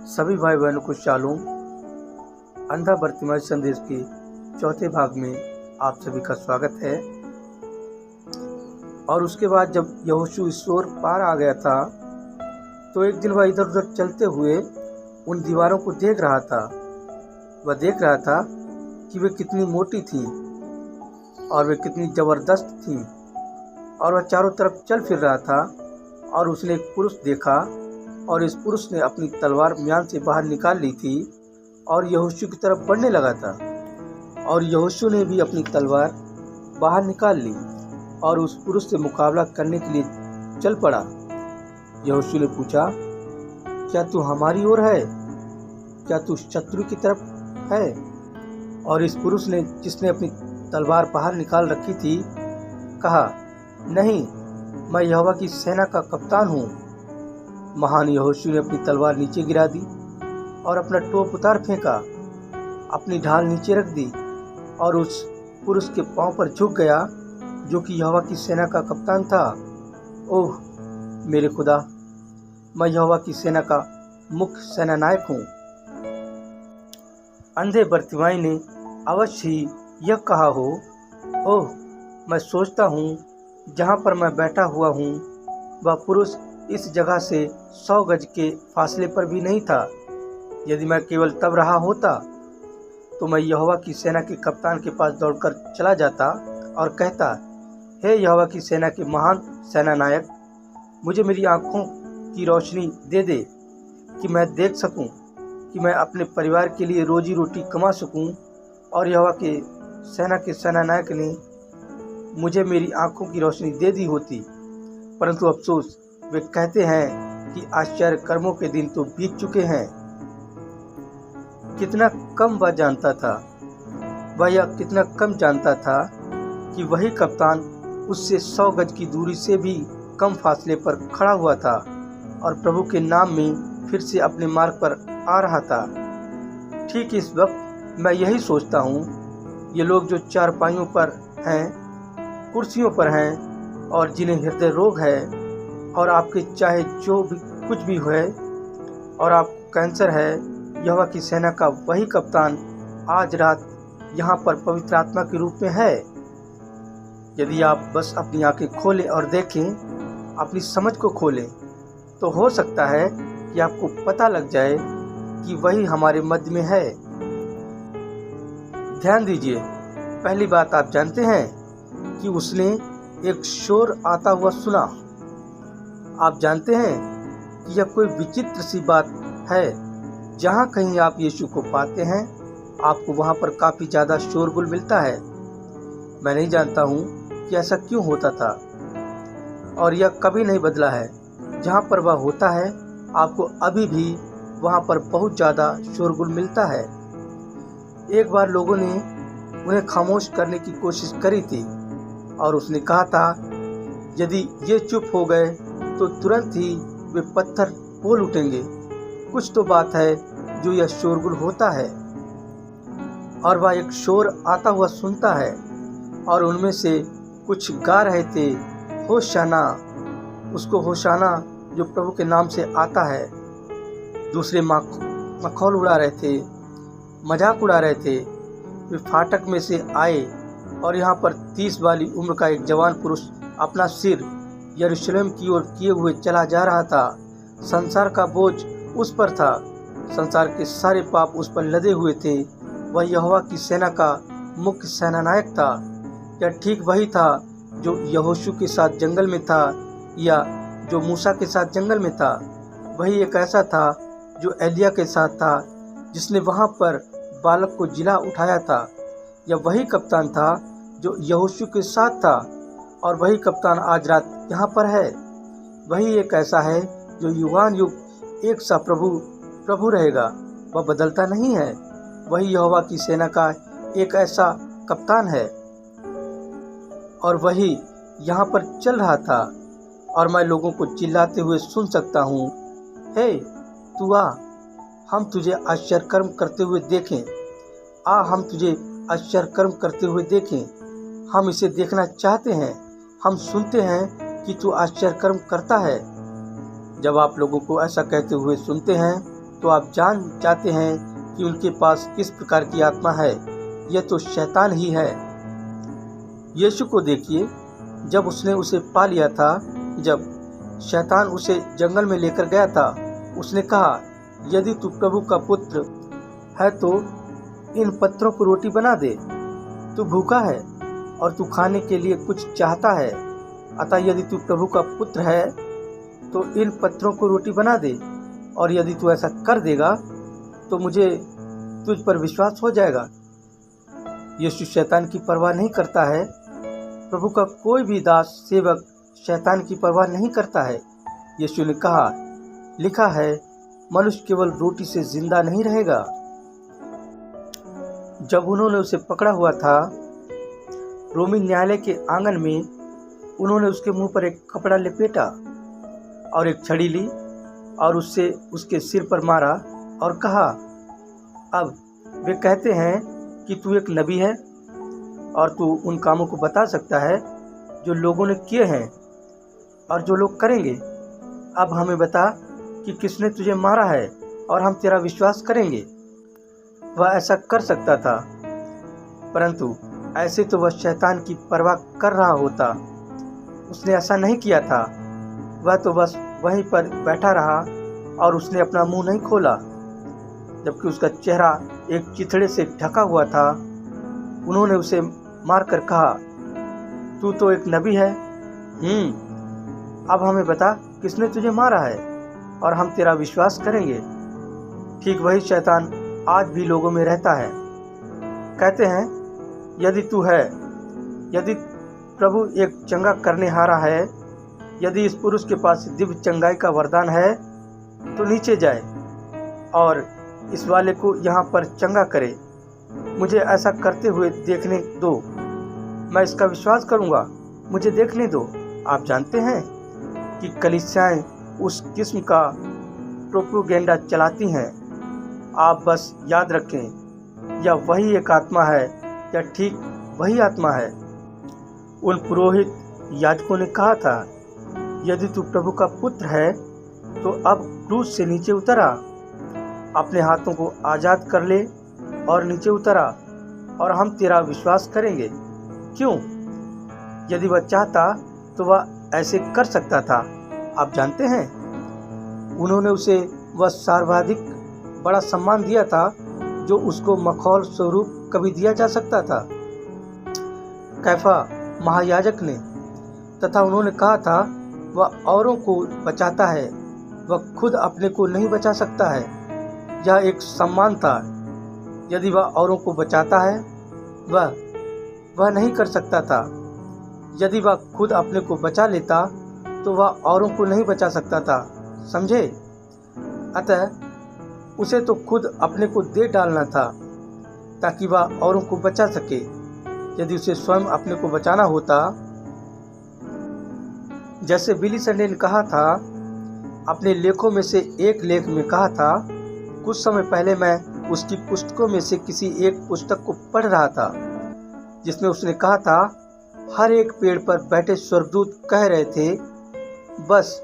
सभी भाई बहनों को शालोम। अंधा बर्तिमाई संदेश के चौथे भाग में आप सभी का स्वागत है। और उसके बाद जब यहोशू इस ओर पार आ गया था तो एक दिन वह इधर उधर चलते हुए उन दीवारों को देख रहा था। वह देख रहा था कि वे कितनी मोटी थीं और वे कितनी जबरदस्त थीं, और वह चारों तरफ चल फिर रहा था। और उसने एक पुरुष देखा, और इस पुरुष ने अपनी तलवार म्यान से बाहर निकाल ली थी और यहोशू की तरफ बढ़ने लगा था। और यहोशू ने भी अपनी तलवार बाहर निकाल ली और उस पुरुष से मुकाबला करने के लिए चल पड़ा। यहोशू ने पूछा, क्या तू हमारी ओर है? क्या तू शत्रु की तरफ है? और इस पुरुष ने, जिसने अपनी तलवार बाहर निकाल रखी थी, कहा, नहीं, मैं यहोवा की सेना का कप्तान हूँ। महान यहोशू ने अपनी तलवार नीचे गिरा दी और अपना टोप उतार फेंका, अपनी ढाल नीचे रख दी और उस पुरुष के पांव पर झुक गया जो कि यहोवा की सेना का कप्तान था। ओह मेरे खुदा, मैं यहोवा की सेना का मुख्य सेनानायक हूँ। अंधे बर्तिमाई ने अवश्य ही यह कहा हो, ओह मैं सोचता हूँ जहाँ पर मैं बैठा हुआ हूँ वह पुरुष इस जगह से 100 गज के फासले पर भी नहीं था। यदि मैं केवल तब रहा होता तो मैं यहोवा की सेना के कप्तान के पास दौड़कर चला जाता और कहता, हे यहोवा की सेना के महान सेनानायक, मुझे मेरी आँखों की रोशनी दे दे कि मैं देख सकूं, कि मैं अपने परिवार के लिए रोजी रोटी कमा सकूं। और यहोवा के सेना के सेनानायक ने मुझे मेरी आँखों की रोशनी दे दी होती। परंतु अफसोस, वे कहते हैं कि आश्चर्य कर्मों के दिन तो बीत चुके हैं। कितना कम वह जानता था, वह यह कितना कम जानता था कि वही कप्तान उससे 100 गज की दूरी से भी कम फासले पर खड़ा हुआ था और प्रभु के नाम में फिर से अपने मार्ग पर आ रहा था। ठीक इस वक्त मैं यही सोचता हूँ, ये लोग जो चारपाइयों पर हैं, कुर्सियों पर हैं और जिन्हें हृदय रोग है, और आपके चाहे जो भी कुछ भी है, और आपको कैंसर है, यहोवा की सेना का वही कप्तान आज रात यहाँ पर पवित्र आत्मा के रूप में है। यदि आप बस अपनी आंखें खोलें और देखें, अपनी समझ को खोलें, तो हो सकता है कि आपको पता लग जाए कि वही हमारे मध्य में है। ध्यान दीजिए, पहली बात आप जानते हैं कि उसने एक शोर आता हुआ सुना। आप जानते हैं कि यह कोई विचित्र सी बात है। जहाँ कहीं आप यीशु को पाते हैं, आपको वहाँ पर काफ़ी ज़्यादा शोरगुल मिलता है। मैं नहीं जानता हूँ कि ऐसा क्यों होता था, और यह कभी नहीं बदला है। जहाँ पर वह होता है, आपको अभी भी वहाँ पर बहुत ज़्यादा शोरगुल मिलता है। एक बार लोगों ने उन्हें खामोश करने की कोशिश करी थी और उसने कहा था, यदि ये चुप हो गए तो तुरंत ही वे पत्थर बोल उठेंगे। कुछ तो बात है जो यह शोरगुल होता है। और वह एक शोर आता हुआ सुनता है, और उनमें से कुछ गा रहे थे, होशाना, उसको होशाना जो प्रभु के नाम से आता है। दूसरे मखौल उड़ा रहे थे, मजाक उड़ा रहे थे। वे फाटक में से आए और यहाँ पर 30 वाली उम्र का एक जवान पुरुष अपना सिर यरूशलेम की ओर किए हुए चला जा रहा था। संसार का बोझ उस पर था, संसार के सारे पाप उस पर लदे हुए थे। वह यहोवा की सेना का मुख्य सेनानायक था। यह ठीक वही था जो यहोशू के साथ जंगल में था, या जो मूसा के साथ जंगल में था। वही एक ऐसा था जो एलिया के साथ था, जिसने वहाँ पर बालक को जिला उठाया था। यह वही कप्तान था जो यहोशू के साथ था, और वही कप्तान आज रात यहाँ पर है। वही एक ऐसा है जो युगान युग एक सा प्रभु रहेगा, वह बदलता नहीं है। वही यहोवा की सेना का एक ऐसा कप्तान है, और वही यहाँ पर चल रहा था। और मैं लोगों को चिल्लाते हुए सुन सकता हूँ, हे तू आ, हम तुझे आश्चर्य कर्म करते हुए देखें। आ, हम तुझे आश्चर्य कर्म करते हुए देखें। हम इसे देखना चाहते हैं। हम सुनते हैं कि तू आश्चर्य कर्म करता है। जब आप लोगों को ऐसा कहते हुए सुनते हैं तो आप जान जाते हैं कि उनके पास किस प्रकार की आत्मा है। यह तो शैतान ही है। यीशु को देखिए, जब उसने उसे पा लिया था, जब शैतान उसे जंगल में लेकर गया था, उसने कहा, यदि तू प्रभु का पुत्र है तो इन पत्थरों को रोटी बना दे। तू भूखा है और तू खाने के लिए कुछ चाहता है, अतः यदि तू प्रभु का पुत्र है तो इन पत्थरों को रोटी बना दे। और यदि तू ऐसा कर देगा तो मुझे तुझ पर विश्वास हो जाएगा। यीशु शैतान की परवाह नहीं करता है। प्रभु का कोई भी दास सेवक शैतान की परवाह नहीं करता है। यीशु ने कहा, लिखा है, मनुष्य केवल रोटी से जिंदा नहीं रहेगा। जब उन्होंने उसे पकड़ा हुआ था रोमी न्यायालय के आंगन में, उन्होंने उसके मुंह पर एक कपड़ा लपेटा और एक छड़ी ली और उससे उसके सिर पर मारा और कहा, अब वे कहते हैं कि तू एक नबी है और तू उन कामों को बता सकता है जो लोगों ने किए हैं और जो लोग करेंगे। अब हमें बता कि किसने तुझे मारा है और हम तेरा विश्वास करेंगे। वह ऐसा कर सकता था, परंतु ऐसे तो वह शैतान की परवाह कर रहा होता। उसने ऐसा नहीं किया था। वह तो बस वहीं पर बैठा रहा और उसने अपना मुंह नहीं खोला, जबकि उसका चेहरा एक चिथड़े से ढका हुआ था। उन्होंने उसे मारकर कहा, तू तो एक नबी है। अब हमें बता किसने तुझे मारा है और हम तेरा विश्वास करेंगे। ठीक वही शैतान आज भी लोगों में रहता है। कहते हैं, यदि तू है, यदि प्रभु एक चंगा करने हारा है, यदि इस पुरुष के पास दिव्य चंगाई का वरदान है तो नीचे जाए और इस वाले को यहाँ पर चंगा करे। मुझे ऐसा करते हुए देखने दो, मैं इसका विश्वास करूँगा। मुझे देखने दो। आप जानते हैं कि कलीसियाएं उस किस्म का प्रोपेगेंडा चलाती हैं। आप बस याद रखें, यह वही एक आत्मा है, या ठीक वही आत्मा है। उन पुरोहित याजकों ने कहा था, यदि तू प्रभु का पुत्र है तो अब क्रूस से नीचे उतर आ, अपने हाथों को आज़ाद कर ले और नीचे उतर आ और हम तेरा विश्वास करेंगे। क्यों? यदि वह चाहता तो वह ऐसे कर सकता था। आप जानते हैं, उन्होंने उसे वह सर्वाधिक बड़ा सम्मान दिया था जो उसको मखौल स्वरूप कभी दिया जा सकता था, कैफा महायाजक ने। तथा उन्होंने कहा था, वह औरों को बचाता है, वह खुद अपने को नहीं बचा सकता है। यह एक सम्मान था। यदि वह औरों को बचाता है, वह नहीं कर सकता था। यदि वह खुद अपने को बचा लेता तो वह औरों को नहीं बचा सकता था। समझे? अतः उसे तो खुद अपने को दे डालना था ताकि वह औरों को बचा सके। यदि उसे स्वयं अपने को बचाना होता, जैसे बिली संडे ने कहा था, अपने लेखों में से एक लेख में कहा था, कुछ समय पहले मैं उसकी पुस्तकों में से किसी एक पुस्तक को पढ़ रहा था जिसमें उसने कहा था, हर एक पेड़ पर बैठे स्वर्गदूत कह रहे थे, बस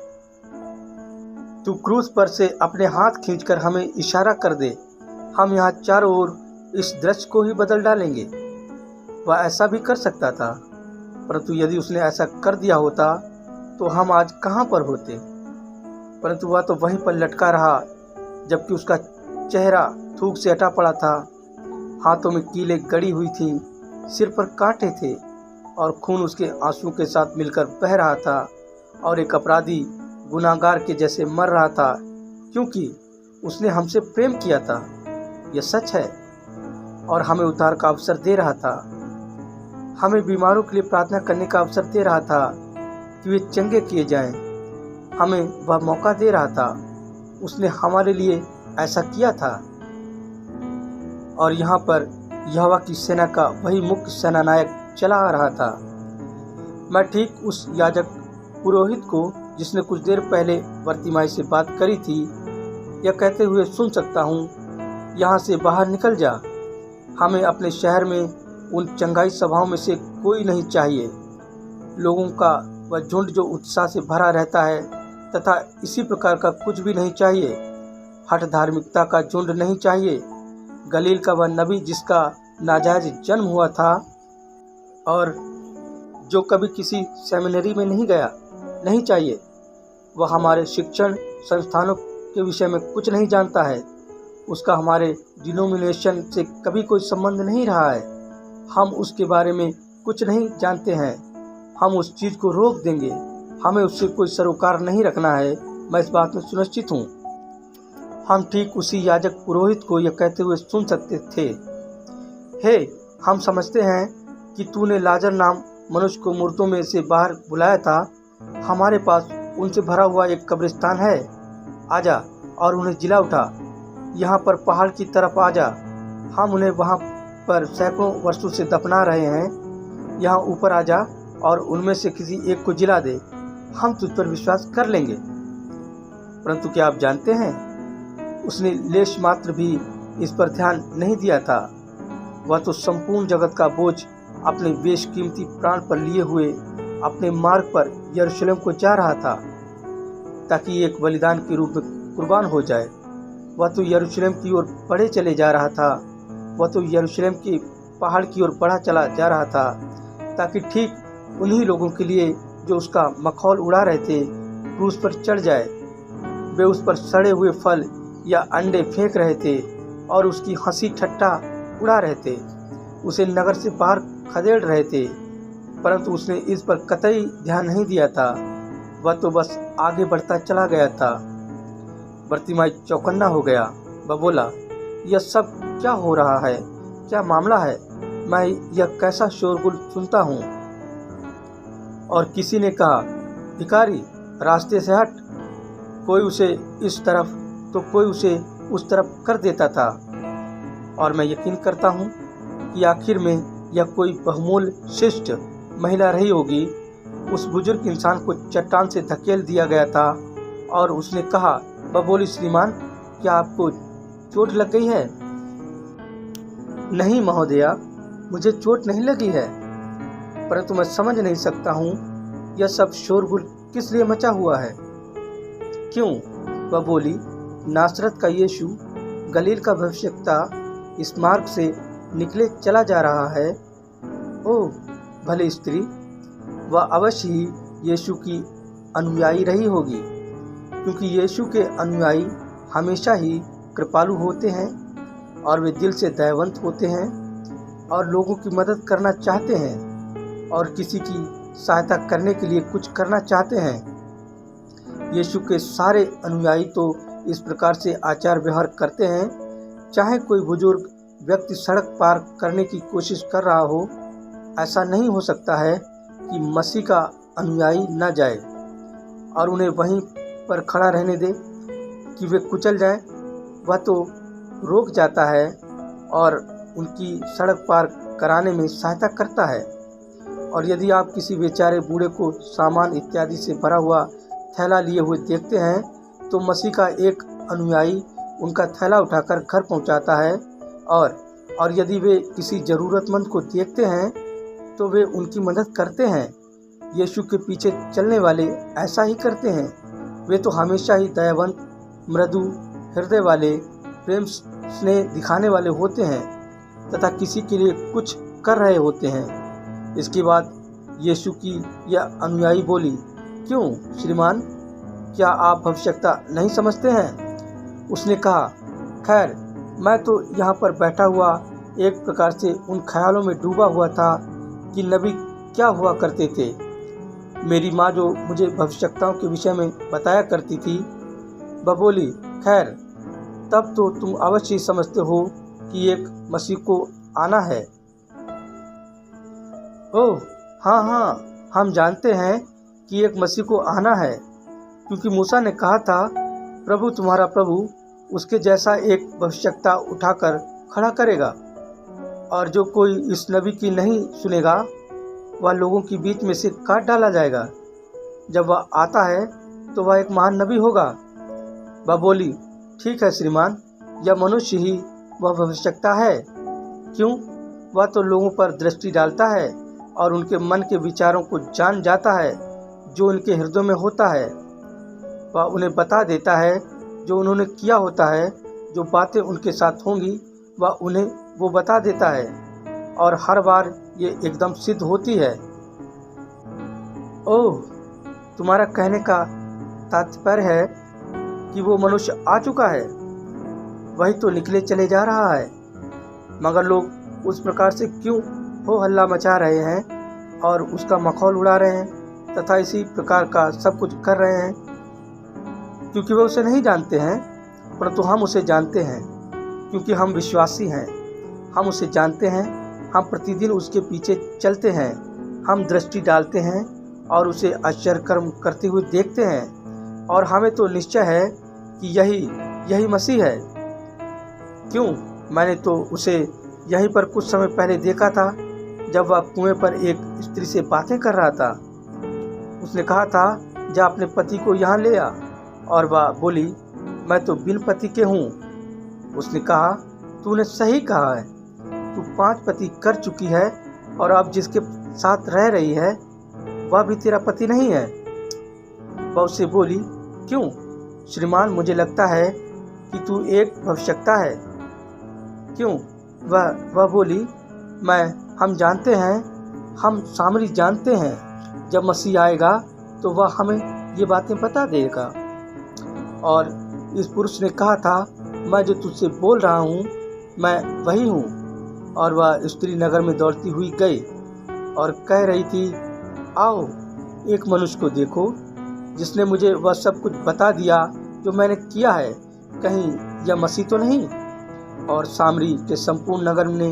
तू क्रूस पर से अपने हाथ खींचकर हमें इशारा कर दे, हम यहाँ चारों ओर इस दृश्य को ही बदल डालेंगे। वह ऐसा भी कर सकता था, परंतु यदि उसने ऐसा कर दिया होता तो हम आज कहाँ पर होते। परंतु वह तो वहीं पर लटका रहा, जबकि उसका चेहरा थूक से हटा पड़ा था, हाथों में कीलें गड़ी हुई थीं, सिर पर कांटे थे और खून उसके आंसुओं के साथ मिलकर बह रहा था और एक अपराधी गुनाहगार के जैसे मर रहा था, क्योंकि उसने हमसे प्रेम किया था। यह सच है और हमें उद्धार का अवसर दे रहा था। हमें बीमारों के लिए प्रार्थना करने का अवसर दे रहा था कि वे चंगे किए जाएं। हमें वह मौका दे रहा था। उसने हमारे लिए ऐसा किया था। और यहाँ पर यहोवा की सेना का वही मुख्य सेनानायक चला आ रहा था। मैं ठीक उस याजक पुरोहित को, जिसने कुछ देर पहले वर्तिमाई से बात करी थी, यह कहते हुए सुन सकता हूँ, यहाँ से बाहर निकल जा, हमें अपने शहर में उन चंगाई सभाओं में से कोई नहीं चाहिए। लोगों का वह झुंड जो उत्साह से भरा रहता है तथा इसी प्रकार का कुछ भी नहीं चाहिए। हठ धार्मिकता का झुंड नहीं चाहिए। गलील का वह नबी जिसका नाजायज जन्म हुआ था और जो कभी किसी सेमिनरी में नहीं गया, नहीं चाहिए। वह हमारे शिक्षण संस्थानों के विषय में कुछ नहीं जानता है। उसका हमारे डिनोमिनेशन से कभी कोई संबंध नहीं रहा है। हम उसके बारे में कुछ नहीं जानते हैं। हम उस चीज़ को रोक देंगे। हमें उससे कोई सरोकार नहीं रखना है। मैं इस बात में सुनिश्चित हूँ। हम ठीक उसी याजक पुरोहित को यह कहते हुए सुन सकते थे, हे, हम समझते हैं कि तूने लाजर नाम मनुष्य को मुर्दों में से बाहर बुलाया था। हमारे पास उनसे भरा हुआ एक कब्रिस्तान है। आजा और उन्हें जिला उठा। यहाँ पर पहाड़ की तरफ आजा। हम उन्हें वहाँ पर सैकड़ों वर्षों से दफना रहे हैं। यहाँ ऊपर आजा और उनमें से किसी एक को जिला दे। हम तुझ पर विश्वास कर लेंगे। परंतु क्या आप जानते हैं, उसने लेश मात्र भी इस पर ध्यान नहीं दिया था। वह तो संपूर्ण जगत का बोझ अपने बेशकीमती प्राण पर लिए हुए अपने मार्ग पर यरूशलेम को जा रहा था ताकि एक बलिदान के रूप में कुर्बान हो जाए। वह तो यरूशलेम की ओर बढ़े चले जा रहा था। वह तो यरूशलेम के पहाड़ की ओर बढ़ा चला जा रहा था ताकि ठीक उन्हीं लोगों के लिए जो उसका मखौल उड़ा रहे थे क्रूस पर चढ़ जाए। वे उस पर सड़े हुए फल या अंडे फेंक रहे थे और उसकी हंसी ठट्ठा उड़ा रहे थे। उसे नगर से बाहर खदेड़ रहे थे, परंतु उसने इस पर कतई ध्यान नहीं दिया था। वह तो बस आगे बढ़ता चला गया था। बर्तिमाई चौकन्ना हो गया। वह बोला, यह सब क्या हो रहा है? क्या मामला है? मैं यह कैसा शोरगुल सुनता हूँ? और किसी ने कहा, भिखारी, रास्ते से हट। कोई उसे इस तरफ तो कोई उसे उस तरफ कर देता था। और मैं यकीन करता हूँ कि आखिर में यह कोई बहुमूल्य शिष्ट महिला रही होगी। उस बुजुर्ग इंसान को चट्टान से धकेल दिया गया था और उसने कहा, वह बोली, श्रीमान, क्या आपको चोट लग गई है? नहीं महोदया, मुझे चोट नहीं लगी है, परंतु मैं समझ नहीं सकता हूँ यह सब शोरगुल किस लिए मचा हुआ है। क्यों? वह बोली, नासरत का यीशु, गलील का भविष्यवक्ता, इस मार्ग से निकले चला जा रहा है। ओह भले स्त्री, वह अवश्य ही यीशु की अनुयायी रही होगी, क्योंकि यीशु के अनुयायी हमेशा ही कृपालु होते हैं और वे दिल से दयावंत होते हैं और लोगों की मदद करना चाहते हैं और किसी की सहायता करने के लिए कुछ करना चाहते हैं। यीशु के सारे अनुयायी तो इस प्रकार से आचार व्यवहार करते हैं। चाहे कोई बुजुर्ग व्यक्ति सड़क पार करने की कोशिश कर रहा हो, ऐसा नहीं हो सकता है कि मसीह का अनुयायी न जाए और उन्हें वहीं पर खड़ा रहने दे कि वे कुचल जाएं। वह तो रोक जाता है और उनकी सड़क पार कराने में सहायता करता है। और यदि आप किसी बेचारे बूढ़े को सामान इत्यादि से भरा हुआ थैला लिए हुए देखते हैं तो मसीह का एक अनुयायी उनका थैला उठाकर घर पहुंचाता है। और यदि वे किसी ज़रूरतमंद को देखते हैं तो वे उनकी मदद करते हैं। यीशु के पीछे चलने वाले ऐसा ही करते हैं। वे तो हमेशा ही दयावंत, मृदु हृदय वाले, प्रेम स्नेह दिखाने वाले होते हैं तथा किसी के लिए कुछ कर रहे होते हैं। इसके बाद यीशु की यह अनुयायी बोली, क्यों श्रीमान, क्या आप भविष्यवक्ता नहीं समझते हैं? उसने कहा, खैर, मैं तो यहाँ पर बैठा हुआ एक प्रकार से उन ख्यालों में डूबा हुआ था कि नबी क्या हुआ करते थे। मेरी माँ जो मुझे भविष्यवक्ताओं के विषय में बताया करती थी, वह बोली, खैर, तब तो तुम अवश्य समझते हो कि एक मसीह को आना है। ओह हाँ हाँ, हम जानते हैं कि एक मसीह को आना है, क्योंकि मूसा ने कहा था, प्रभु तुम्हारा प्रभु उसके जैसा एक भविष्यवक्ता उठाकर खड़ा करेगा, और जो कोई इस नबी की नहीं सुनेगा वह लोगों के बीच में से काट डाला जाएगा। जब वह आता है तो वह एक महान नबी होगा। वह बोली, ठीक है श्रीमान, यह मनुष्य ही वह भविष्यवक्ता है। क्यों? वह तो लोगों पर दृष्टि डालता है और उनके मन के विचारों को जान जाता है जो उनके हृदय में होता है। वह उन्हें बता देता है जो उन्होंने किया होता है, जो बातें उनके साथ होंगी वह उन्हें वो बता देता है और हर बार ये एकदम सिद्ध होती है। ओह, तुम्हारा कहने का तात्पर्य है कि वो मनुष्य आ चुका है, वही तो निकले चले जा रहा है। मगर लोग उस प्रकार से क्यों हो हल्ला मचा रहे हैं और उसका मखौल उड़ा रहे हैं तथा इसी प्रकार का सब कुछ कर रहे हैं? क्योंकि वे उसे नहीं जानते हैं, परंतु हम उसे जानते हैं क्योंकि हम विश्वासी हैं। हम उसे जानते हैं, हम प्रतिदिन उसके पीछे चलते हैं, हम दृष्टि डालते हैं और उसे आश्चर्यकर्म करते हुए देखते हैं और हमें तो निश्चय है कि यही मसीह है। क्यों, मैंने तो उसे यहीं पर कुछ समय पहले देखा था जब वह कुएं पर एक स्त्री से बातें कर रहा था। उसने कहा था, जा अपने पति को यहाँ ले आ, और वह बोली, मैं तो बिन पति के हूँ। उसने कहा, तूने सही कहा है, तू 5 पति कर चुकी है और अब जिसके साथ रह रही है वह भी तेरा पति नहीं है। वह उससे बोली, क्यों श्रीमान, मुझे लगता है कि तू एक भविष्यद्वक्ता है। क्यों? वह बोली, हम जानते हैं, हम सामरी जानते हैं, जब मसीह आएगा तो वह हमें ये बातें बता देगा। और इस पुरुष ने कहा था, मैं जो तुझसे बोल रहा हूँ मैं वही हूँ। और वह स्त्री नगर में दौड़ती हुई गई और कह रही थी, आओ एक मनुष्य को देखो जिसने मुझे वह सब कुछ बता दिया जो मैंने किया है, कहीं यह मसीह तो नहीं? और सामरी के संपूर्ण नगर ने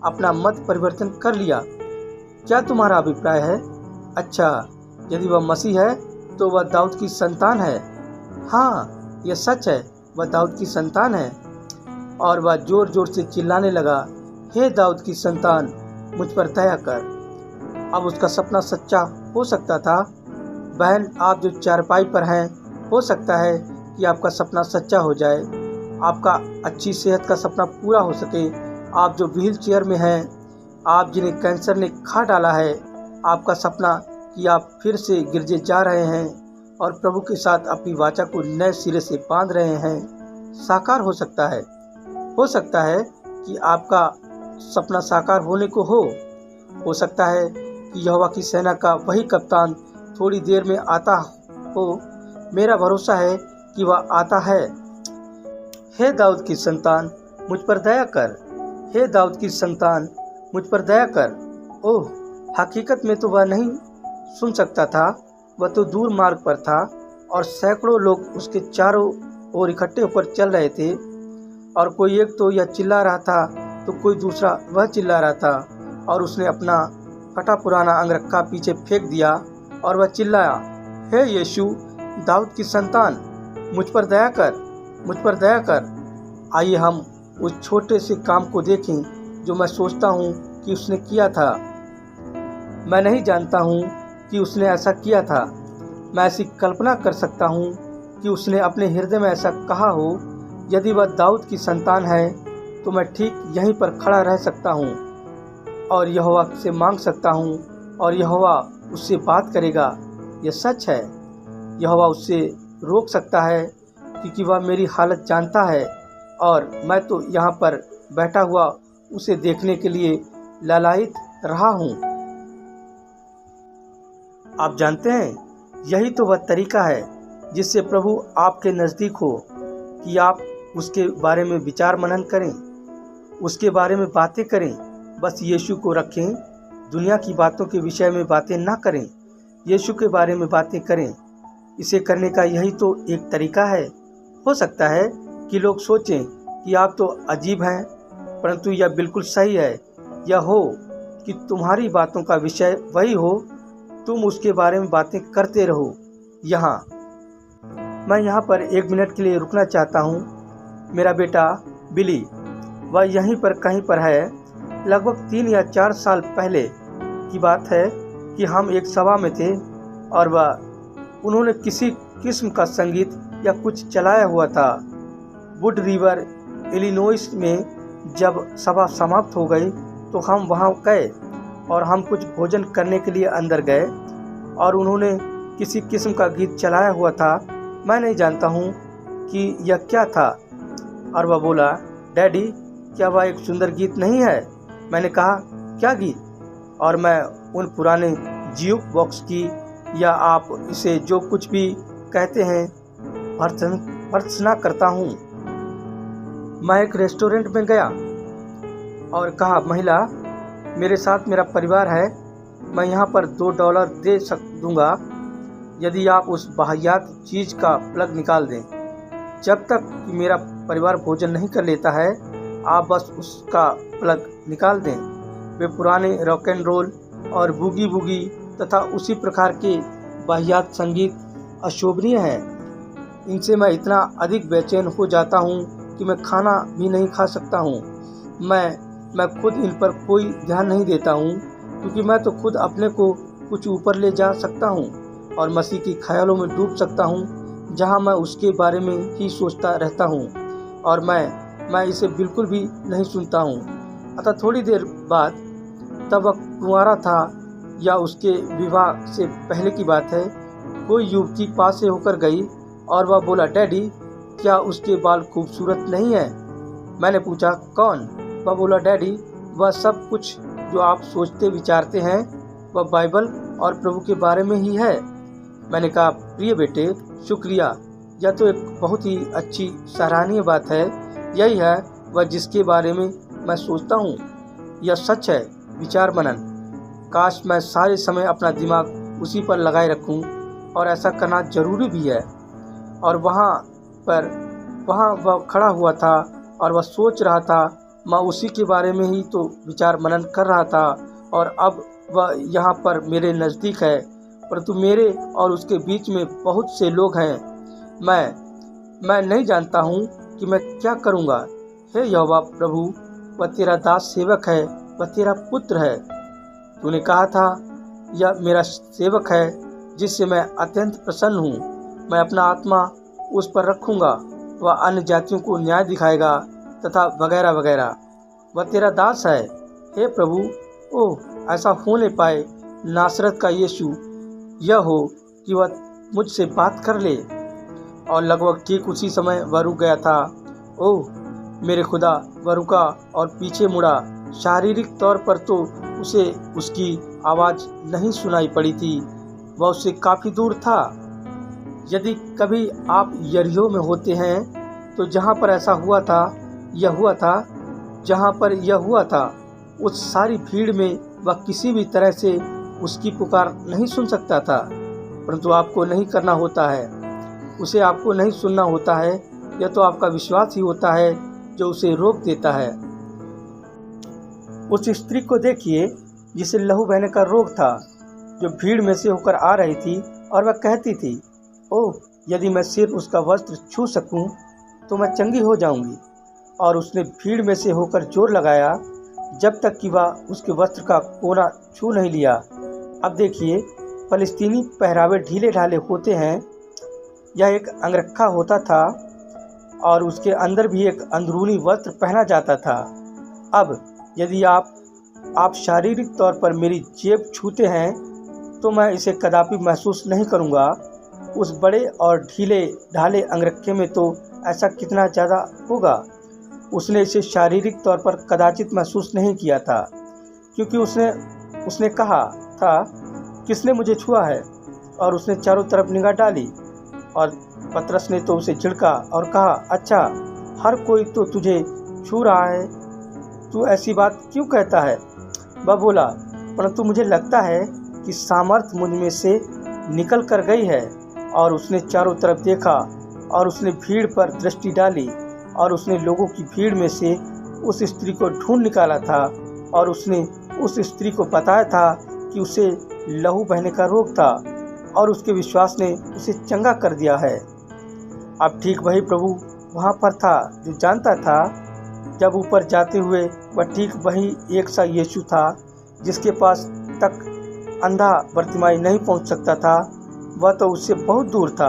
अपना मत परिवर्तन कर लिया। क्या तुम्हारा अभिप्राय है? अच्छा, यदि वह मसीह है तो वह दाऊद की संतान है। हाँ, यह सच है, वह दाऊद की संतान है। और वह जोर जोर से चिल्लाने लगा, हे दाऊद की संतान, मुझ पर दया कर। अब उसका सपना सच्चा हो सकता था। बहन, आप जो चारपाई पर हैं, हो सकता है कि आपका सपना सच्चा हो जाए, आपका अच्छी सेहत का सपना पूरा हो सके। आप जो व्हील चेयर में हैं, आप जिन्हें कैंसर ने खा डाला है, आपका सपना कि आप फिर से गिरजे जा रहे हैं और प्रभु के साथ अपनी वाचा को नए सिरे से बांध रहे हैं, साकार हो सकता है। हो सकता है कि आपका सपना साकार होने को हो सकता है कि यहोवा की सेना का वही कप्तान थोड़ी देर में आता हो। मेरा भरोसा है कि वह आता है। हे दाऊद की संतान, मुझ पर दया कर। हे दाऊद की संतान, मुझ पर दया कर। ओह, हकीकत में तो वह नहीं सुन सकता था, वह तो दूर मार्ग पर था और सैकड़ों लोग उसके चारों ओर इकट्ठे होकर चल रहे थे। और कोई एक तो यह चिल्ला रहा था तो कोई दूसरा वह चिल्ला रहा था, और उसने अपना फटा पुराना अंगरखा पीछे फेंक दिया और वह चिल्लाया, हे यीशु, दाऊद की संतान, मुझ पर दया कर, मुझ पर दया कर। आइए हम उस छोटे से काम को देखें जो मैं सोचता हूँ कि उसने किया था। मैं नहीं जानता हूँ कि उसने ऐसा किया था। मैं ऐसी कल्पना कर सकता हूँ कि उसने अपने हृदय में ऐसा कहा हो, यदि वह दाऊद की संतान है तो मैं ठीक यहीं पर खड़ा रह सकता हूँ और यहोवा से मांग सकता हूँ और यहोवा उससे बात करेगा। यह सच है, यहोवा उससे रोक सकता है क्योंकि वह मेरी हालत जानता है और मैं तो यहाँ पर बैठा हुआ उसे देखने के लिए लालायित रहा हूँ। आप जानते हैं, यही तो वह तरीका है जिससे प्रभु आपके नज़दीक हो कि आप उसके बारे में विचार मनन करें, उसके बारे में बातें करें। बस यीशु को रखें, दुनिया की बातों के विषय में बातें ना करें, यीशु के बारे में बातें करें। इसे करने का यही तो एक तरीका है। हो सकता है कि लोग सोचें कि आप तो अजीब हैं, परंतु यह बिल्कुल सही है। यह हो कि तुम्हारी बातों का विषय वही हो, तुम उसके बारे में बातें करते रहो। मैं यहाँ पर 1 मिनट के लिए रुकना चाहता हूँ। मेरा बेटा बिली, वह यहीं पर कहीं पर है। लगभग 3 या 4 साल पहले की बात है कि हम एक सभा में थे और उन्होंने किसी किस्म का संगीत या कुछ चलाया हुआ था। वुड रिवर, इलिनॉइस में जब सभा समाप्त हो गई तो हम वहाँ गए और हम कुछ भोजन करने के लिए अंदर गए और उन्होंने किसी किस्म का गीत चलाया हुआ था। मैं नहीं जानता हूँ कि यह क्या था। और वह बोला, डैडी क्या वह एक सुंदर गीत नहीं है? मैंने कहा, क्या गीत? और मैं उन पुराने जियो बॉक्स की, या आप इसे जो कुछ भी कहते हैं, भर्त्सना करता हूँ। मैं एक रेस्टोरेंट में गया और कहा, महिला मेरे साथ मेरा परिवार है, मैं यहाँ पर $2 दे दूँगा यदि आप उस वाहियात चीज़ का प्लग निकाल दें। जब तक कि मेरा परिवार भोजन नहीं कर लेता है, आप बस उसका प्लग निकाल दें। वे पुराने रॉक एंड रोल और बूगी बूगी तथा उसी प्रकार के वाहियात संगीत अशोभनीय हैं। इनसे मैं इतना अधिक बेचैन हो जाता हूँ कि मैं खाना भी नहीं खा सकता हूँ। मैं खुद इन पर कोई ध्यान नहीं देता हूँ, क्योंकि मैं तो खुद अपने को कुछ ऊपर ले जा सकता हूँ और मसीह की ख्यालों में डूब सकता हूँ, जहाँ मैं उसके बारे में ही सोचता रहता हूँ और मैं इसे बिल्कुल भी नहीं सुनता हूँ। अतः थोड़ी देर बाद, तब वह कुंवारा था या उसके विवाह से पहले की बात है, कोई युवती पास से होकर गई और वह बोला, डैडी क्या उसके बाल खूबसूरत नहीं है? मैंने पूछा, कौन? वह बोला, डैडी वह सब कुछ जो आप सोचते विचारते हैं वह बाइबल और प्रभु के बारे में ही है। मैंने कहा, प्रिय बेटे, शुक्रिया, यह तो एक बहुत ही अच्छी सराहनीय बात है। यही है वह जिसके बारे में मैं सोचता हूँ। यह सच है, विचार मनन। काश मैं सारे समय अपना दिमाग उसी पर लगाए रखूं, और ऐसा करना जरूरी भी है। और वहाँ वह खड़ा हुआ था और वह सोच रहा था, मैं उसी के बारे में ही तो विचार मनन कर रहा था, और अब वह यहाँ पर मेरे नज़दीक है, परंतु मेरे और उसके बीच में बहुत से लोग हैं। मैं नहीं जानता हूँ कि मैं क्या करूँगा। हे यहोवा प्रभु, वह तेरा दास सेवक है, वह तेरा पुत्र है। तूने कहा था, यह मेरा सेवक है जिससे मैं अत्यंत प्रसन्न हूँ। मैं अपना आत्मा उस पर रखूँगा, वह अन्य जातियों को न्याय दिखाएगा तथा वगैरह वगैरह। वह तेरा दास है। हे प्रभु, ओह ऐसा हो नहीं पाए नासरत का यीशु यह हो कि वह मुझसे बात कर ले। और लगभग ठीक उसी समय वह रुक गया था। ओह मेरे खुदा, वह रुका और पीछे मुड़ा। शारीरिक तौर पर तो उसे उसकी आवाज़ नहीं सुनाई पड़ी थी, वह उससे काफ़ी दूर था। यदि कभी आप यरीहो में होते हैं तो जहाँ पर ऐसा हुआ था, यह हुआ था, जहाँ पर यह हुआ था, उस सारी भीड़ में वह किसी भी तरह से उसकी पुकार नहीं सुन सकता था। परंतु आपको नहीं करना होता है, उसे आपको नहीं सुनना होता है। यह तो आपका विश्वास ही होता है जो उसे रोक देता है। उस स्त्री को देखिए जिसे लहू बहने का रोग था, जो भीड़ में से होकर आ रही थी, और वह कहती थी, ओह यदि मैं सिर्फ उसका वस्त्र छू सकूं तो मैं चंगी हो जाऊंगी। और उसने भीड़ में से होकर जोर लगाया जब तक कि वह उसके वस्त्र का कोना छू नहीं लिया। अब देखिए, फलस्तीनी पहरावे ढीले ढाले होते हैं। यह एक अंगरखा होता था और उसके अंदर भी एक अंदरूनी वस्त्र पहना जाता था। अब यदि आप शारीरिक तौर पर मेरी जेब छूते हैं तो मैं इसे कदापि महसूस नहीं करूंगा। उस बड़े और ढीले ढाले अंगरखे में तो ऐसा कितना ज़्यादा होगा। उसने इसे शारीरिक तौर पर कदाचित महसूस नहीं किया था, क्योंकि उसने कहा था, किसने मुझे छुआ है? और उसने चारों तरफ निगाह डाली, और पतरस ने तो उसे झिड़का और कहा, अच्छा, हर कोई तो तुझे छू रहा है, तू ऐसी बात क्यों कहता है? वह बोला, परंतु मुझे लगता है कि सामर्थ मुझ में से निकल कर गई है। और उसने चारों तरफ देखा और उसने भीड़ पर दृष्टि डाली, और उसने लोगों की भीड़ में से उस स्त्री को ढूंढ निकाला था, और उसने उस स्त्री को बताया था कि उसे लहू बहने का रोग था, और उसके विश्वास ने उसे चंगा कर दिया है। अब ठीक वही प्रभु वहाँ पर था जो जानता था। जब ऊपर जाते हुए वह ठीक वही एक सा यीशु था जिसके पास तक अंधा बर्तिमाई नहीं पहुँच सकता था। वह तो उससे बहुत दूर था,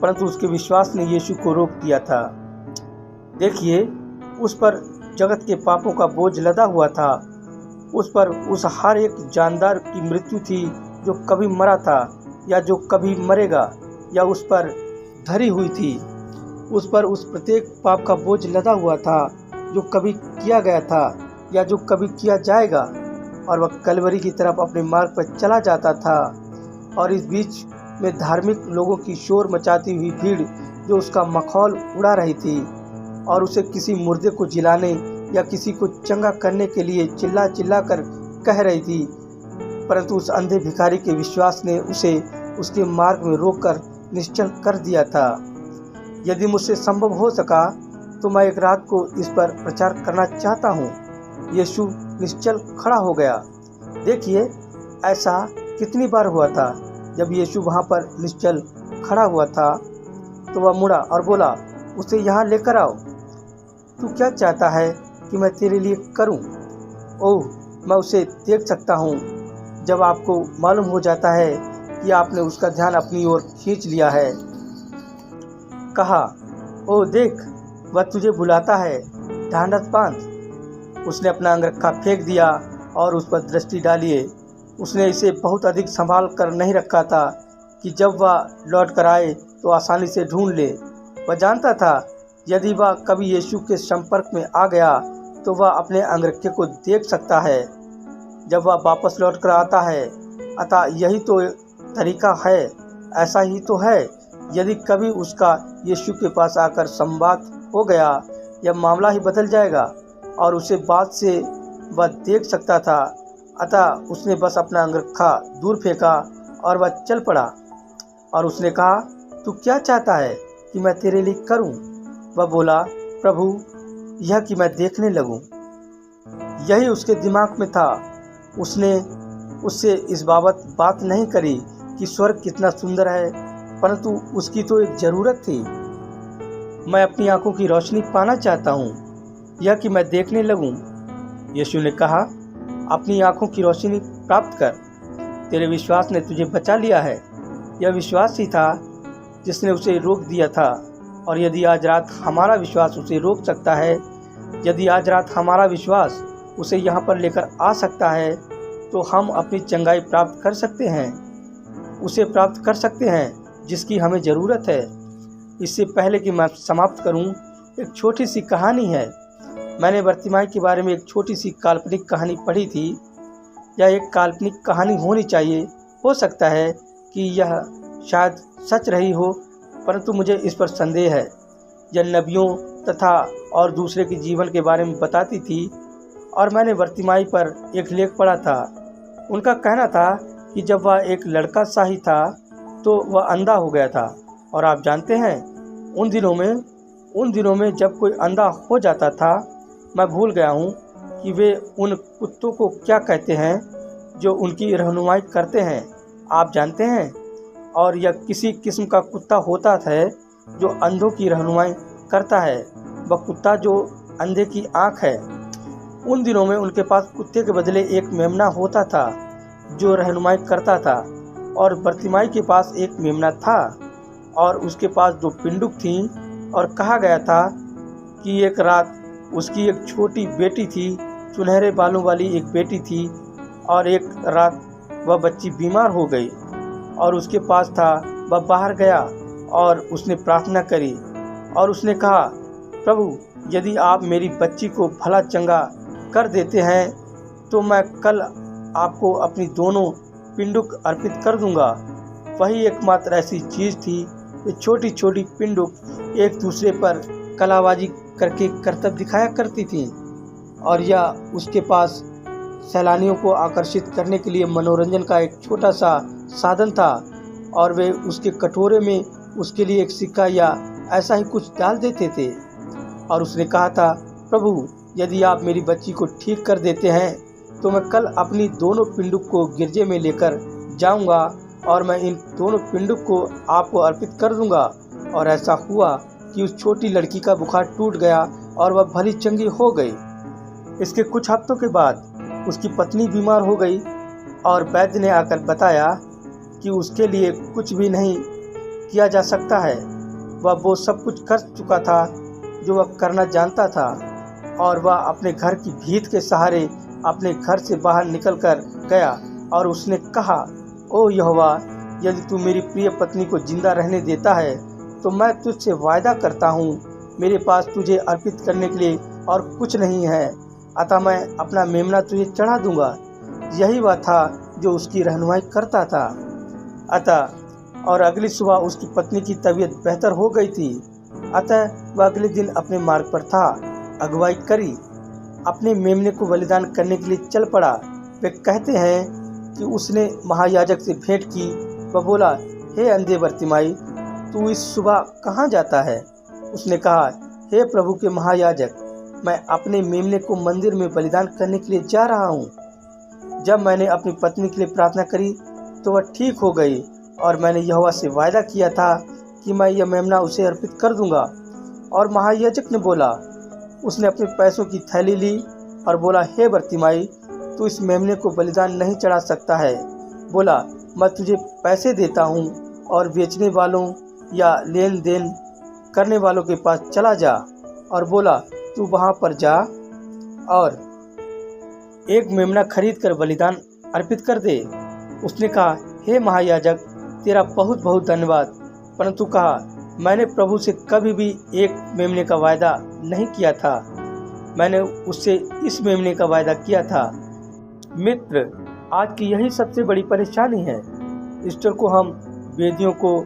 परंतु उसके विश्वास ने यीशु को रोक दिया था। देखिए, उस पर जगत के पापों का बोझ लदा हुआ था, उस पर उस हर एक जानदार की मृत्यु थी जो कभी मरा था या जो कभी मरेगा, या उस पर धरी हुई थी। उस पर उस प्रत्येक पाप का बोझ लदा हुआ था जो कभी किया गया था या जो कभी किया जाएगा, और वह कलवरी की तरफ अपने मार्ग पर चला जाता था। और इस बीच में धार्मिक लोगों की शोर मचाती हुई भीड़ जो उसका मखौल उड़ा रही थी और उसे किसी मुर्दे को जिलाने या किसी को चंगा करने के लिए चिल्ला चिल्ला कर कह रही थी, परंतु उस अंधे भिखारी के विश्वास ने उसे उसके मार्ग में रोककर निश्चल कर दिया था। यदि मुझसे संभव हो सका तो मैं एक रात को इस पर प्रचार करना चाहता हूँ। यीशु निश्चल खड़ा हो गया। देखिए, ऐसा कितनी बार हुआ था। जब यीशु वहाँ पर निश्चल खड़ा हुआ था तो वह मुड़ा और बोला, उसे यहाँ लेकर आओ। तू क्या चाहता है कि मैं तेरे लिए करूं? ओह, मैं उसे देख सकता हूं। जब आपको मालूम हो जाता है कि आपने उसका ध्यान अपनी ओर खींच लिया है, कहा, ओह देख, वह तुझे बुलाता है, ढांढस बांध। उसने अपना अंगरखा फेंक दिया और उस पर दृष्टि डालिए। उसने इसे बहुत अधिक संभाल कर नहीं रखा था कि जब वह लौट कर आए तो आसानी से ढूंढ ले। वह जानता था यदि वह कभी यीशु के संपर्क में आ गया तो वह अपने अंगरखे को देख सकता है जब वह वापस लौट कर आता है। अतः यही तो तरीका है, ऐसा ही तो है। यदि कभी उसका यीशु के पास आकर संवाद हो गया, यह मामला ही बदल जाएगा और उसे बाद से वह देख सकता था। अतः उसने बस अपना अंगरखा दूर फेंका और वह चल पड़ा। और उसने कहा, तू क्या चाहता है कि मैं तेरे लिए करूं? वह बोला, प्रभु, यह कि मैं देखने लगूं। यही उसके दिमाग में था। उसने उससे इस बाबत बात नहीं करी कि स्वर्ग कितना सुंदर है, परंतु उसकी तो एक ज़रूरत थी। मैं अपनी आंखों की रोशनी पाना चाहता हूँ, यह कि मैं देखने लगूं। यीशु ने कहा, अपनी आंखों की रोशनी प्राप्त कर, तेरे विश्वास ने तुझे बचा लिया है। यह विश्वास ही था जिसने उसे रोक दिया था। और यदि आज रात हमारा विश्वास उसे रोक सकता है, यदि आज रात हमारा विश्वास उसे यहाँ पर लेकर आ सकता है, तो हम अपनी चंगाई प्राप्त कर सकते हैं, उसे प्राप्त कर सकते हैं जिसकी हमें ज़रूरत है। इससे पहले कि मैं समाप्त करूं, एक छोटी सी कहानी है। मैंने बर्तिमाई के बारे में एक छोटी सी काल्पनिक कहानी पढ़ी थी। यह एक काल्पनिक कहानी होनी चाहिए। हो सकता है कि यह शायद सच रही हो, परंतु मुझे इस पर संदेह है। यह नबियों तथा और दूसरे के जीवन के बारे में बताती थी और मैंने बर्तिमाई पर एक लेख पढ़ा था। उनका कहना था कि जब वह एक लड़का सा ही था तो वह अंधा हो गया था। और आप जानते हैं, उन दिनों में जब कोई अंधा हो जाता था, मैं भूल गया हूँ कि वे उन कुत्तों को क्या कहते हैं जो उनकी रहनुमाई करते हैं, आप जानते हैं। और यह किसी किस्म का कुत्ता होता है जो अंधों की रहनुमाई करता है, वह कुत्ता जो अंधे की आँख है। उन दिनों में उनके पास कुत्ते के बदले एक मेमना होता था जो रहनुमाई करता था। और बर्तिमाई के पास एक मेमना था और उसके पास 2 पिंडुक थीं। और कहा गया था कि एक रात उसकी एक छोटी बेटी थी, सुनहरे बालों वाली एक बेटी थी। और एक रात वह बच्ची बीमार हो गई और उसके पास था। वह बाहर गया और उसने प्रार्थना करी और उसने कहा, प्रभु, यदि आप मेरी बच्ची को भला चंगा कर देते हैं तो मैं कल आपको अपनी दोनों पिंडुक अर्पित कर दूंगा। वही एकमात्र ऐसी चीज़ थी। वे छोटी छोटी पिंडुक एक दूसरे पर कलाबाजी करके करतब दिखाया करती थीं और यह उसके पास सैलानियों को आकर्षित करने के लिए मनोरंजन का एक छोटा सा साधन था। और वे उसके कटोरे में उसके लिए एक सिक्का या ऐसा ही कुछ डाल देते थे। और उसने कहा था, प्रभु, यदि आप मेरी बच्ची को ठीक कर देते हैं तो मैं कल अपनी दोनों पिंडुक को गिरजे में लेकर जाऊंगा और मैं इन दोनों पिंडुक को आपको अर्पित कर दूंगा। और ऐसा हुआ कि उस छोटी लड़की का बुखार टूट गया और वह भली चंगी हो गई। इसके कुछ हफ्तों के बाद उसकी पत्नी बीमार हो गई और वैद्य ने आकर बताया कि उसके लिए कुछ भी नहीं किया जा सकता है। वह वो सब कुछ कर चुका था जो वह करना जानता था और वह अपने घर की भीत के सहारे अपने घर से बाहर निकलकर गया और उसने कहा, ओ यहोवा, यदि तू मेरी प्रिय पत्नी को जिंदा रहने देता है तो मैं तुझसे वायदा करता हूँ, मेरे पास तुझे अर्पित करने के लिए और कुछ नहीं है, अतः मैं अपना मेमना तुझे चढ़ा दूंगा। यही वह था जो उसकी रहनुमाई करता था। अतः और अगली सुबह उसकी पत्नी की तबीयत बेहतर हो गई थी। अतः वह अगले दिन अपने मार्ग पर था, अगुवाई करी, अपने मेमने को बलिदान करने के लिए चल पड़ा। वे कहते हैं कि उसने महायाजक से भेंट की। वह बोला, हे अंधे बर्तिमाई, तू इस सुबह कहाँ जाता है? उसने कहा, हे प्रभु के महायाजक, मैं अपने मेमने को मंदिर में बलिदान करने के लिए जा रहा हूँ। जब मैंने अपनी पत्नी के लिए प्रार्थना करी तो वह ठीक हो गई, और मैंने यहोवा से वायदा किया था कि मैं यह मेमना उसे अर्पित कर दूंगा। और महायाजक ने बोला, उसने अपने पैसों की थैली ली और बोला, हे बर्तिमाई, तू इस मेमने को बलिदान नहीं चढ़ा सकता है। बोला, मैं तुझे पैसे देता हूँ और बेचने वालों या लेन देन करने वालों के पास चला जा, और बोला, तू वहाँ पर जा और एक मेमना खरीद कर बलिदान अर्पित कर दे। उसने कहा, हे महायाजक, तेरा बहुत बहुत धन्यवाद, परंतु कहा, मैंने प्रभु से कभी भी एक मेमने का वायदा नहीं किया था, मैंने उससे इस मेमने का वायदा किया था। मित्र, आज की यही सबसे बड़ी परेशानी है। ईस्टर को हम वेदियों को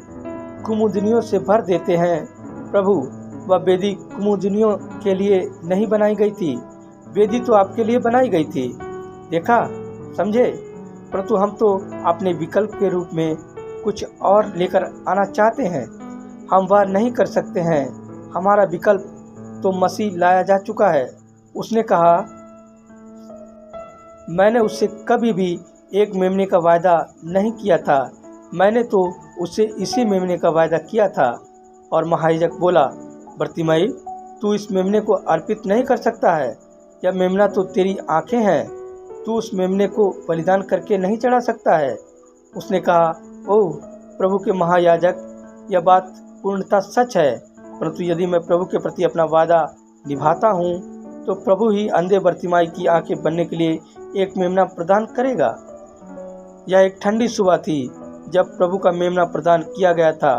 कुमुदिनियों से भर देते हैं। प्रभु, वह वेदी कुमुदिनियों के लिए नहीं बनाई गई थी, वेदी तो आपके लिए बनाई गई थी। देखा, समझे? परंतु हम तो अपने विकल्प के रूप में कुछ और लेकर आना चाहते हैं। हम वह नहीं कर सकते हैं। हमारा विकल्प तो मसीह लाया जा चुका है। उसने कहा, मैंने उससे कभी भी एक मेमने का वायदा नहीं किया था, मैंने तो उससे इसी मेमने का वायदा किया था। और महायाजक बोला, बर्तिमाई, तू इस मेमने को अर्पित नहीं कर सकता है। यह मेमना तो तेरी आंखें हैं, तू उस मेमने को बलिदान करके नहीं चढ़ा सकता है। उसने कहा, ओह प्रभु के महायाजक, यह बात पूर्णतः सच है, परंतु यदि मैं प्रभु के प्रति अपना वादा निभाता हूँ तो प्रभु ही अंधे बर्तिमाई की आंखें बनने के लिए एक मेमना प्रदान करेगा। यह एक ठंडी सुबह थी जब प्रभु का मेमना प्रदान किया गया था।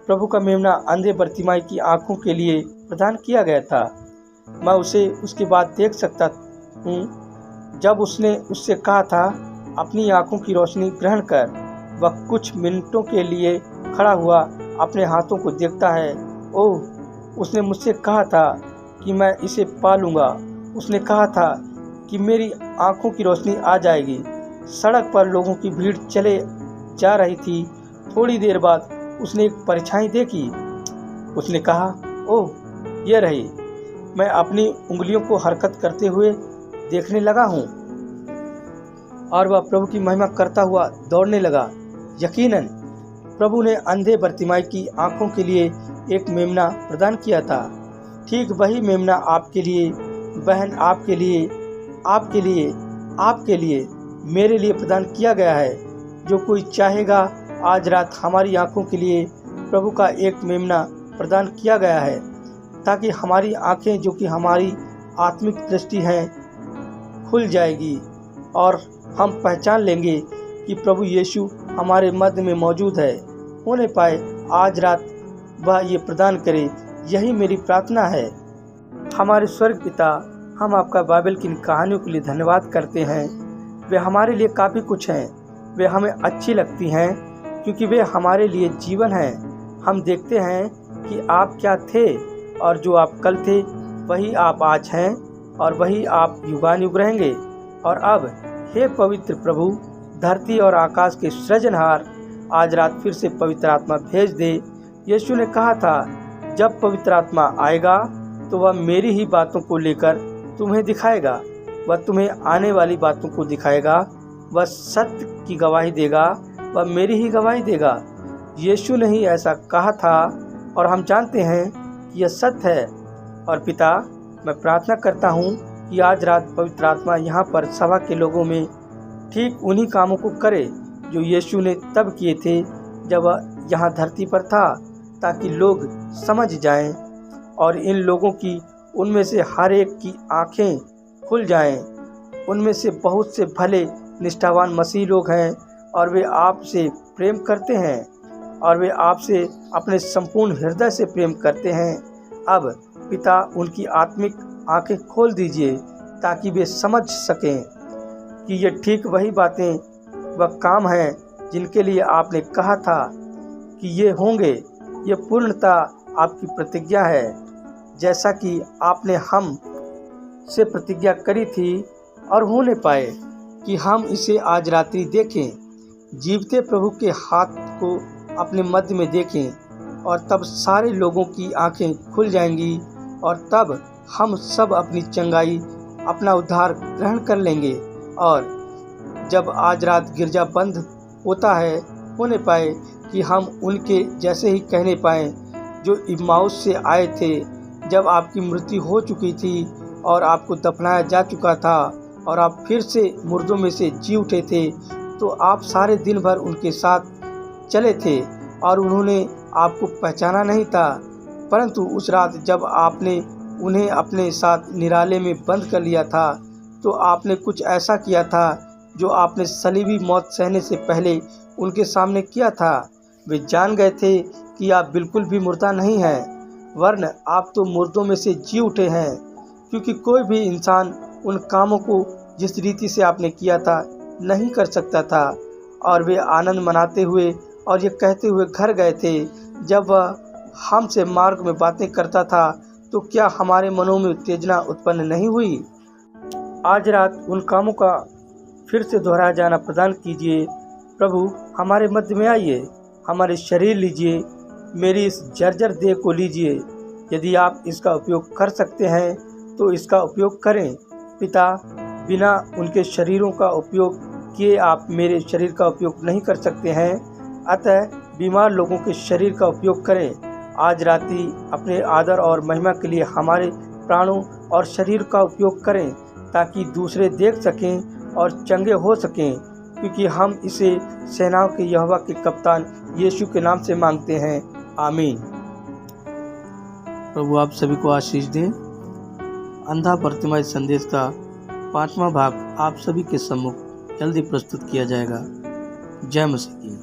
प्रभु का मेमना अंधे बर्तिमाई की आंखों के लिए प्रदान किया गया था। मैं उसे उसके बाद देख सकता हूँ जब उसने उससे कहा था, अपनी आंखों की रोशनी ग्रहण कर। वह कुछ मिनटों के लिए खड़ा हुआ अपने हाथों को देखता है। ओह, उसने मुझसे कहा था कि मैं इसे पा लूँगा। उसने कहा था कि मेरी आंखों की रोशनी आ जाएगी। सड़क पर लोगों की भीड़ चले जा रही थी। थोड़ी देर बाद उसने एक परछाई देखी। उसने कहा, ओह, ये रही। मैं अपनी उंगलियों को हरकत करते हुए देखने लगा हूँ। और वह प्रभु की महिमा करता हुआ दौड़ने लगा। यकीनन प्रभु ने अंधे बर्तिमाई की आंखों के लिए एक मेमना प्रदान किया था। ठीक वही मेमना आपके लिए, बहन, आपके लिए, आपके लिए, आपके लिए, मेरे लिए प्रदान किया गया है। जो कोई चाहेगा, आज रात हमारी आंखों के लिए प्रभु का एक मेमना प्रदान किया गया है, ताकि हमारी आंखें, जो कि हमारी आत्मिक दृष्टि हैं, खुल जाएगी और हम पहचान लेंगे कि प्रभु यीशु हमारे मध्य में मौजूद है। होने पाए आज रात वह ये प्रदान करे, यही मेरी प्रार्थना है। हमारे स्वर्ग पिता, हम आपका बाइबल की कहानियों के लिए धन्यवाद करते हैं। वे हमारे लिए काफ़ी कुछ हैं। वे हमें अच्छी लगती हैं क्योंकि वे हमारे लिए जीवन हैं। हम देखते हैं कि आप क्या थे, और जो आप कल थे वही आप आज हैं, और वही आप युगानुयुग रहेंगे। और अब हे पवित्र प्रभु, धरती और आकाश के सृजनहार, आज रात फिर से पवित्र आत्मा भेज दे। यीशु ने कहा था, जब पवित्र आत्मा आएगा तो वह मेरी ही बातों को लेकर तुम्हें दिखाएगा। वह तुम्हें आने वाली बातों को दिखाएगा। वह सत्य की गवाही देगा। वह मेरी ही गवाही देगा। यीशु ने ही ऐसा कहा था और हम जानते हैं कि यह सत्य है। और पिता, मैं प्रार्थना करता हूँ कि आज रात पवित्र आत्मा यहाँ पर सभा के लोगों में ठीक उन्हीं कामों को करे जो यीशु ने तब किए थे जब वह यहाँ धरती पर था, ताकि लोग समझ जाएं और इन लोगों की, उनमें से हर एक की आंखें खुल जाएं उनमें से बहुत से भले निष्ठावान मसीह लोग हैं और वे आपसे प्रेम करते हैं और वे आपसे अपने संपूर्ण हृदय से प्रेम करते हैं। अब पिता उनकी आत्मिक आंखें खोल दीजिए ताकि वे समझ सकें कि ये ठीक वही बातें व काम हैं जिनके लिए आपने कहा था कि ये होंगे। ये पूर्णता आपकी प्रतिज्ञा है, जैसा कि आपने हम से प्रतिज्ञा करी थी और होने पाए कि हम इसे आज रात्रि देखें, जीवते प्रभु के हाथ को अपने मध्य में देखें और तब सारे लोगों की आंखें खुल जाएंगी और तब हम सब अपनी चंगाई, अपना उद्धार ग्रहण कर लेंगे। और जब आज रात गिरजा बंद होता है, होने पाए कि हम उनके जैसे ही कहने पाएँ जो इम्माउस से आए थे, जब आपकी मृत्यु हो चुकी थी और आपको दफनाया जा चुका था और आप फिर से मुर्दों में से जी उठे थे, तो आप सारे दिन भर उनके साथ चले थे और उन्होंने आपको पहचाना नहीं था। परंतु उस रात जब आपने उन्हें अपने साथ निराले में बंद कर लिया था, तो आपने कुछ ऐसा किया था जो आपने सलीबी मौत सहने से पहले उनके सामने किया था। वे जान गए थे कि आप बिल्कुल भी मुर्दा नहीं हैं, वरन आप तो मुर्दों में से जी उठे हैं, क्योंकि कोई भी इंसान उन कामों को जिस रीति से आपने किया था नहीं कर सकता था। और वे आनंद मनाते हुए और ये कहते हुए घर गए थे, जब वह हमसे मार्ग में बातें करता था, तो क्या हमारे मनों में उत्तेजना उत्पन्न नहीं हुई? आज रात उन कामों का फिर से दोहराया जाना प्रदान कीजिए। प्रभु, हमारे मध्य में आइए, हमारे शरीर लीजिए, मेरी इस जर्जर देह को लीजिए। यदि आप इसका उपयोग कर सकते हैं तो इसका उपयोग करें। पिता, बिना उनके शरीरों का उपयोग किए आप मेरे शरीर का उपयोग नहीं कर सकते हैं, अतः बीमार लोगों के शरीर का उपयोग करें। आज रात्रि अपने आदर और महिमा के लिए हमारे प्राणों और शरीर का उपयोग करें, ताकि दूसरे देख सकें और चंगे हो सकें, क्योंकि हम इसे सेनाओं के यहोवा के कप्तान यीशु के नाम से मांगते हैं, आमीन। प्रभु आप सभी को आशीष दें। अंधा बर्तिमाई संदेश का 5वां भाग आप सभी के सम्मुख जल्दी प्रस्तुत किया जाएगा। जय मसीह की।